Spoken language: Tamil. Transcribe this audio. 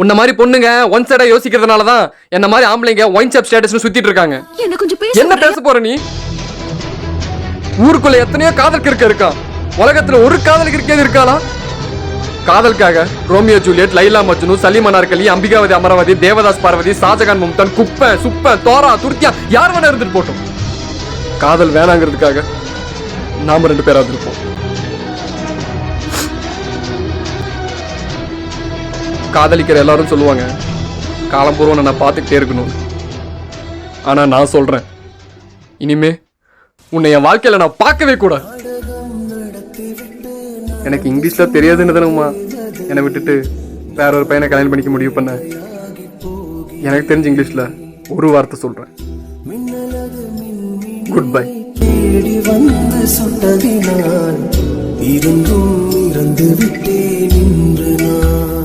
உன்ன மாதிரி பொண்ணுங்க ஒன் சைடா யோசிக்கிறதுனால தான் என்ன மாதிரி ஆம்பளைங்க ஒயின் ஷாப் ஸ்டேட்டஸ்னு சுத்திட்டு இருக்காங்க. என்ன பேச போற நீ? ஊருக்குள்ள எத்தனையோ காதல் கிறுக்க இருக்கா, உலகத்துல ஒரு காதல் கிறுக்கது இருக்காளா? காதலுக்காக ரோமியோ ஜூலியட், லைலா மஜ்னு, சலீம் அனார்கலி, அம்பிகாவதி அமராவதி, தேவதாஸ் பார்வதி, ஷாஜகான் மும்தான், குப்பை சுப்ப தோரா துர்த்தியா யார் வேணா இருந்துட்டு போட்டோம். காதல் வேணாங்கிறதுக்காக நாம 2 பேராவது இருப்போம். காதலிக்கிற எல்லாரும் சொல்லுவாங்க காலம்பூர்வம் நான் பார்த்துக்கிட்டே இருக்கணும். ஆனா நான் சொல்றேன், இனிமே உன்னை என் வாழ்க்கையில நான் பார்க்கவே கூடாது. எனக்கு இங்கிலீஷ்ல தெரியாதுன்னு தானேம்மா என்னை விட்டுட்டு வேற ஒரு பையனை கல்யாணம் பண்ணிக்க முடிவு பண்ண. எனக்கு தெரிஞ்ச இங்கிலீஷ்ல ஒரு வார்த்தை சொல்றேன், குட் பை. தேடி வந்து சுட்டதினால் இருந்தும் இறந்து விட்டேன் இன்று நான்.